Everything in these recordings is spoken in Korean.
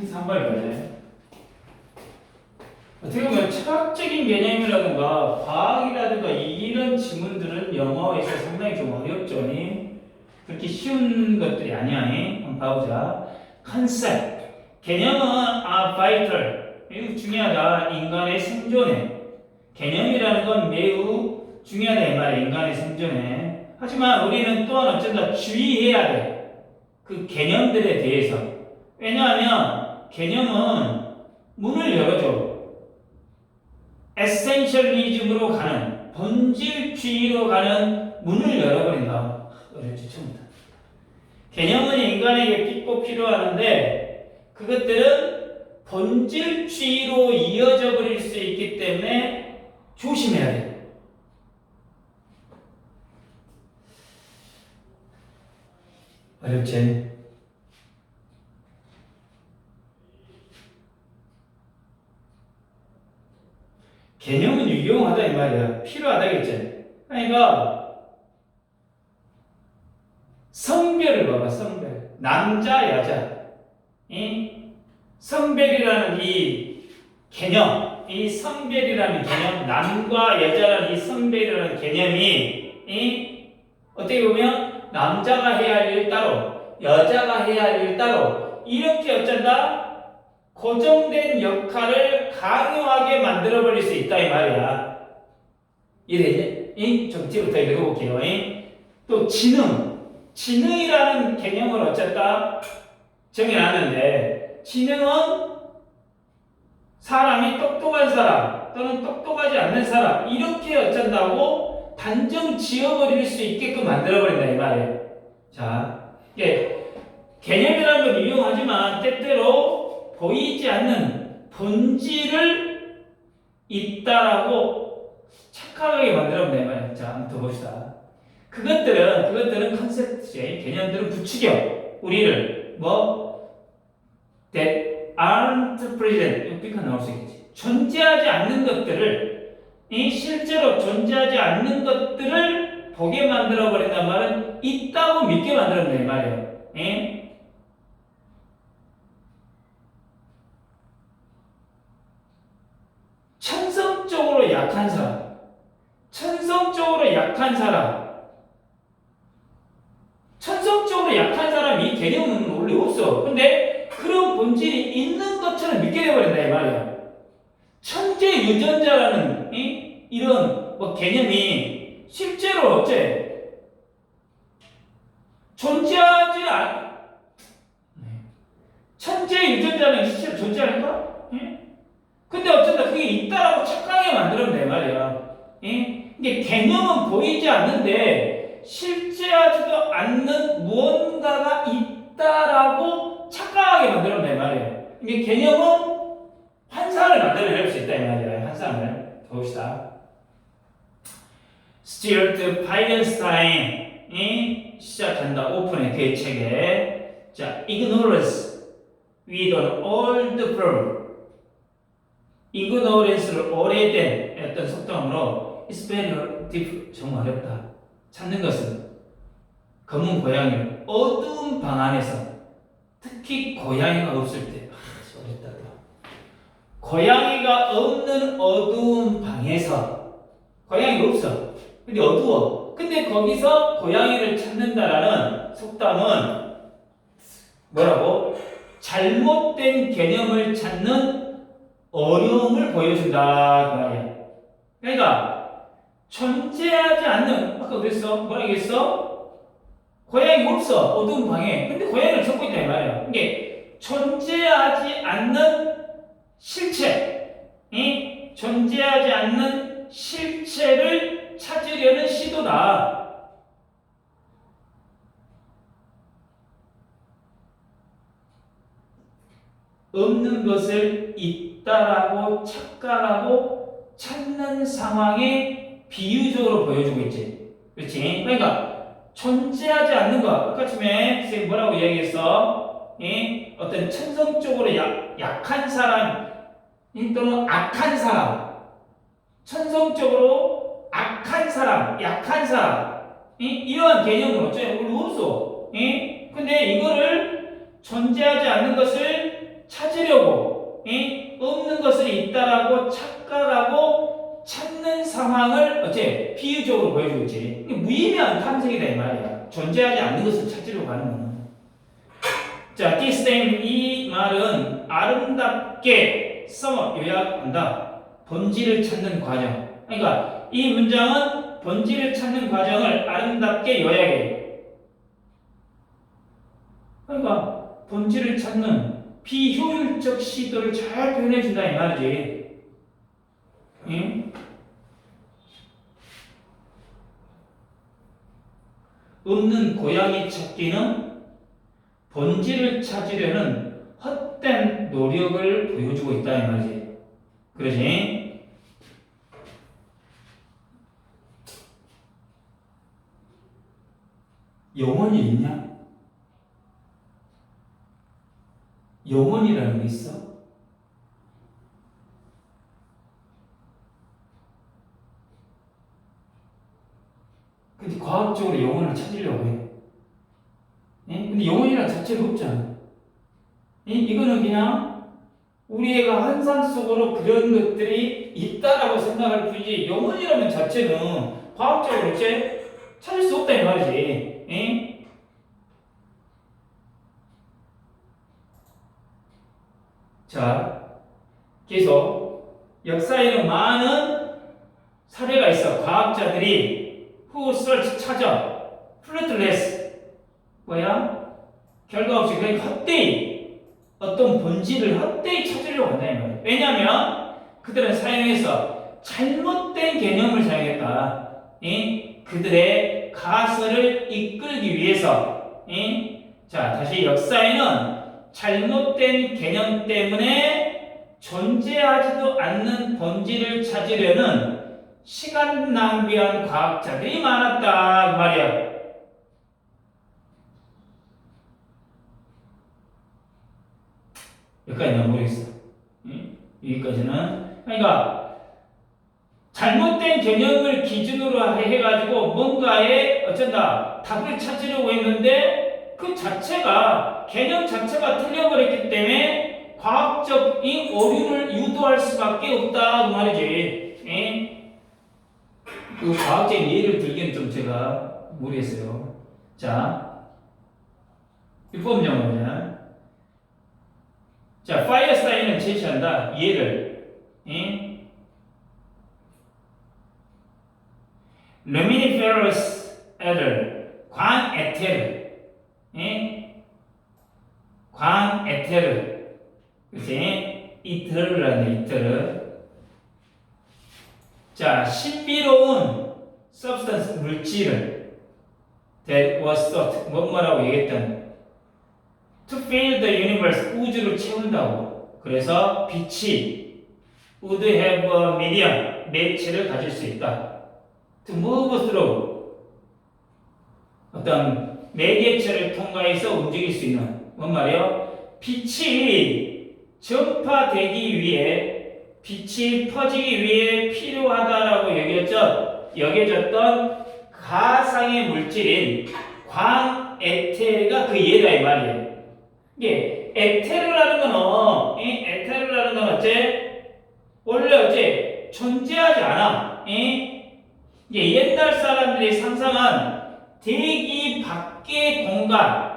상발이 거네. 어떻게 보면 철학적인 개념이라든가 과학이라든가 이런 지문들은 영어에서 상당히 좀 어렵죠. 그렇게 쉬운 것들이 아니야. 한번 봐보자. 컨셉. 개념은 are vital. 매우 중요하다. 인간의 생존에. 개념이라는 건 매우 중요하다 이 말이야. 인간의 생존에. 하지만 우리는 또한 어쩐다 주의해야 돼. 그 개념들에 대해서. 왜냐하면 개념은 문을 열어줘. 에센셜리즘으로 가는, 본질주의로 가는 문을 열어버린다. 어렵지, 처음부터. 개념은 인간에게 꼭 필요하는데 그것들은 본질주의로 이어져 버릴 수 있기 때문에 조심해야 돼. 어렵지? 개념은 유용하다 이 말이야. 필요하다겠지. 그러니까 성별을 봐봐. 성별. 남자, 여자. 성별이라는 이 개념, 이 성별이라는 개념, 남과 여자라는 이 성별이라는 개념이 어떻게 보면 남자가 해야 할 일 따로, 여자가 해야 할 일 따로 이렇게 어쩐다? 고정된 역할을 강요하게 만들어버릴 수 있다 이 말이야. 이래지? 좀 뒤부터 읽어볼게요. 또 지능이라는 개념을 어쨌다 정해놨는데 지능은 사람이 똑똑한 사람 또는 똑똑하지 않는 사람 이렇게 어쩐다고 단정 지어버릴 수 있게끔 만들어버린다 이 말이에요. 자, 개념이라는 건 유용하지만 때때로 보이지 않는 본질을 있다라고 착각하게 만들어버린다 이 말이에요. 자, 한번 더 봅시다. 그것들은 컨셉트지. 개념들은 부추겨 우리를 that aren't present. 이거 삐까 나올 수 있겠지. 존재하지 않는 것들을 실제로 존재하지 않는 것들을 보게 만들어 버린단 말은 있다고 믿게 만들어 버린다 이 말이에요. 천성적으로 약한 사람, 천성적으로 약한 사람이 개념은 원래 없어. 근데 그런 본질이 있는 것처럼 믿게 돼버린다 이 말이야. 천재 유전자라는 이런 개념이 실제로 어째 존재하지 천재 유전자는 실제로 존재할까? 근데 어쩐다 그게 있다라고 착각하게 만들면 돼 말이야. 이게 개념은 보이지 않는데 실제하지도 않는 무언가가 있다라고 착각하게 만들면 돼 말이야. 이게 개념은 환상을 만들어낼 수 있다 이 말이야. 환상을 봅시다. 스튜어트 파이언스타인이 시작한다. 오픈의 그의 책에 자, ignorance with an old firm. ignorance를 오래된 어떤 속담으로 is very difficult. 정말 어렵다. 찾는 것은 검은 고양이를 어두운 방 안에서 특히 고양이가 없을 때 어렵다. 고양이가 없는 어두운 방에서 고양이가 없어. 근데 어두워. 근데 거기서 고양이를 찾는다라는 속담은 뭐라고? 잘못된 개념을 찾는 어려움을 보여준다 그 말이야. 그러니까 존재하지 않는 아까 그랬어? 뭐라 그랬어? 고양이가 없어 어두운 방에. 근데 고양이를 찾고 있다 이 말이야. 이게 존재하지 않는 실체, 존재하지 않는 실체를 찾으려는 시도다. 없는 것을 있다라고 착각하고 찾는 상황에 비유적으로 보여주고 있지. 그렇지? 그러니까 존재하지 않는 것. 아까 처음에 선생님 뭐라고 이야기했어? 어떤 천성적으로 약한 사람 또는 악한 사람, 천성적으로 악한 사람, 약한 사람, 이러한 개념은 어쩌면 우리 없어. 근데 이거를 존재하지 않는 것을 찾으려는 없는 것을 있다라고 착각하고 찾는 상황을 어째 비유적으로 보여주고 있지. 무의미한 탐색이다 이 말이야. 존재하지 않는 것을 찾으려고 하는 거는. 자, this thing 이 말은 아름답게 요약한다. 본질을 찾는 과정. 그러니까 이 문장은 본질을 찾는 과정을 아름답게 요약해. 그러니까 본질을 찾는 비효율적 시도를 잘 표현해준다 이 말이지. 응? 없는 고양이 찾기는 본질을 찾으려는 헛된 노력을 보여주고 있다 이 말이지. 그러지? 영혼이 있냐? 영혼이라는 게 있어? 근데 과학적으로 영혼을 찾으려고 해. 근데 영혼이라는 자체가 없잖아. 이거는 그냥 우리 애가 환상 속으로 그런 것들이 있다라고 생각할 뿐이지 영혼이라는 자체는 과학적으로 찾을 수 없다 이 말이지. 자, 계속 역사에는 많은 사례가 있어. 과학자들이 who search 찾아 fruitless 뭐야? 결과 없이 그냥 헛되이 어떤 본질을 헛되이 찾으려고 한다 이 말이야. 왜냐하면 그들은 사용해서 잘못된 개념을 사용했다. 그들의 가설을 이끌기 위해서. 자, 다시 역사에는 잘못된 개념 때문에 존재하지도 않는 본질을 찾으려는 시간 낭비한 과학자들이 많았다 그 말이야. 여기까지는 모르겠어. 여기까지는. 그러니까 잘못된 개념을 기준으로 해가지고 뭔가에 어쩐다 답을 찾으려고 했는데 그 자체가 개념 자체가 틀려버렸기 때문에 과학적인 오류를 유도할 수밖에 없다 그 말이지. 그 과학적인 예를 들기는 좀 제가 모르겠어요. 자, 율법명어냐? 자, 파이어스타인은 제시한다 예를. 루미니페러스 에들 광에테르. 광에테르. 그치? 이터르라네 이터르. 자, 신비로운 substance 물질을 that was thought 뭐라고 얘기했던 to fill the universe 우주를 채운다고. 그래서 빛이 would have a medium 매체를 가질 수 있다. to move through 어떤 매개체를 통과해서 움직일 수 있는 뭔 말이에요? 빛이 전파되기 위해 빛이 퍼지기 위해 필요하다라고 여겨졌던 가상의 물질인 광에테르가 그 예다 이 말이에요. 이게 에테르라는 거는 에테르라는 건 원래 존재하지 않아. 이게 옛날 사람들이 상상한 대기 밖의 공간,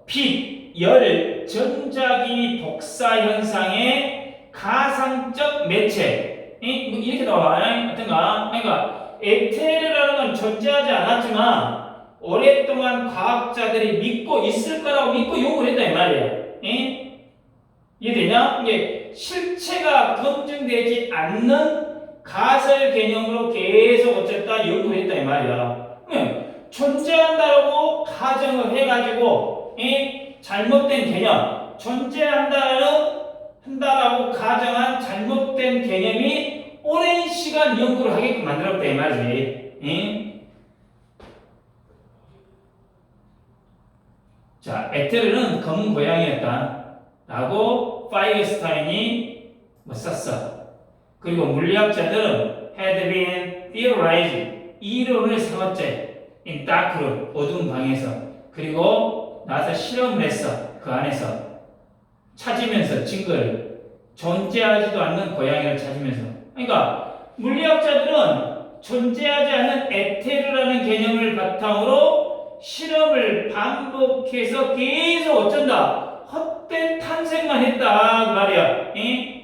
빛, 열, 전자기 복사 현상의 가상적 매체, 이렇게 나와. 어떤가? 그러니까 에테르라는 건 존재하지 않았지만 오랫동안 과학자들이 믿고 있을 거라고 믿고 연구를 했다 이 말이야. 이해되냐? 이게 실체가 검증되지 않는 가설 개념으로 계속 어쨌다 연구를 했다 이 말이야. 존재한다라고 가정을 해가지고 잘못된 개념, 존재한다라고 가정한 잘못된 개념이 오랜 시간 연구를 하게끔 만들었다 이 말이지. 자, 에테르는 검은 고양이였다 라고 파이어스타인이 썼어. 그리고 물리학자들은 had been theorized 이론을 세웠지. 인 다크룸, 어두운 방에서. 그리고 나서 실험을 했어. 그 안에서. 찾으면서 증거를. 존재하지도 않는 고양이를 찾으면서. 그러니까 물리학자들은 존재하지 않는 에테르라는 개념을 바탕으로 실험을 반복해서 계속 어쩐다? 헛된 탐색만 했다 그 말이야. 응?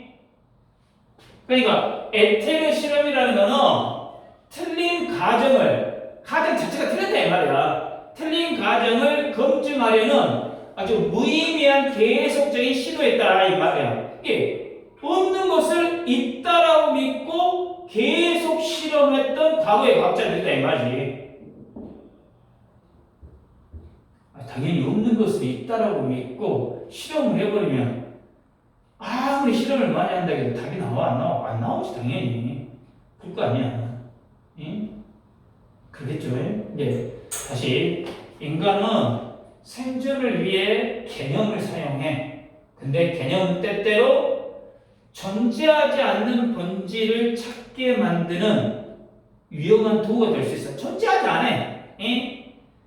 그러니까 에테르 실험이라는 거는 틀린 가정 자체가 틀렸다 이 말이야. 틀린 가정을 검증하려는 아주 무의미한 계속적인 시도였다 이 말이야. 이게 없는 것을 있다라고 믿고 계속 실험했던 과거의 과학자들이다 이 말이지. 당연히 없는 것을 있다라고 믿고 실험을 해버리면 아무리 실험을 많이 한다 해도 답이 나와 안 나와? 안 나오지 당연히. 그럴 거 아니야. 응? 그러겠죠. 예. 다시 인간은 생존을 위해 개념을 사용해. 근데 개념 때때로 존재하지 않는 본질을 찾게 만드는 위험한 도구가 될 수 있어. 존재하지 않아. 응?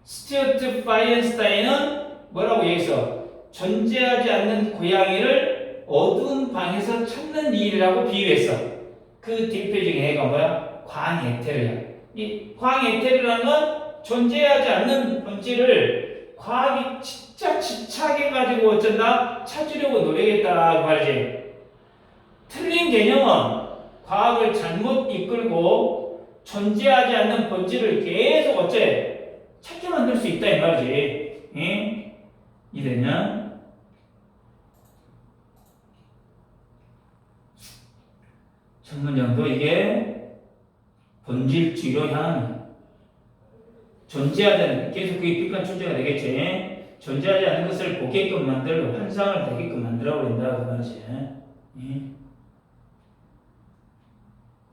스튜어트 파이언스타인은 뭐라고 얘기했어? 존재하지 않는 고양이를 어두운 방에서 찾는 일이라고 비유했어. 그 대표적인 애가 뭐야? 광에테르야. 이 광에테르라는 건 존재하지 않는 본질을 과학이 진짜 집착해가지고 어쩐다? 찾으려고 노력했다 그 말이지. 틀린 개념은 과학을 잘못 이끌고 존재하지 않는 본질을 계속 어째? 찾게 만들 수 있다 이 말이지. 응? 이해됐냐? 첫 문장도 이게 본질주의로 향하는 존재하지 않는 계속 그게 빈칸 존재가 되겠지. 존재하지 않는 것을 보게끔 만들고 환상을 되게끔 만들어 버린다 그 말이지. 응?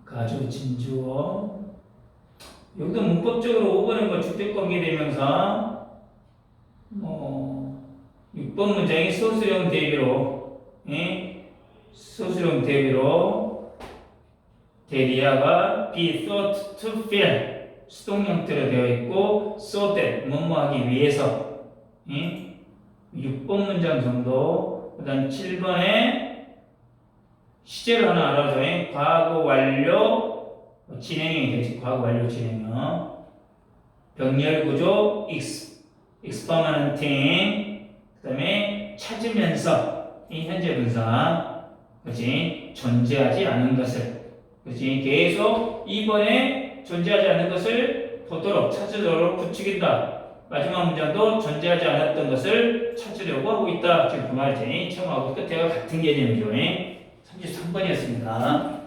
가주 진주어 여기도 문법적으로 5번은 뭐 주택관계대명사 6번 문장이 소수령 대비로 소수령 대비로 대리아가 be thought to feel 수동 형태로 되어 있고 so that 뭐뭐하기 위해서 6번 문장 정도 그 다음 7번에 시제를 하나 알아줘. 과거 완료 진행형이 되지. 과거 완료 진행형 병렬 구조 experimenting 그 다음에 찾으면서 이 현재 분사 그치 존재하지 않은 것을 그치 계속 이번에 존재하지 않은 것을 보도록 찾으도록 부추긴다. 마지막 문장도 존재하지 않았던 것을 찾으려고 하고 있다. 지금 그 말이지. 처음하고 끝에가 같은 개념이죠. 33번이었습니다.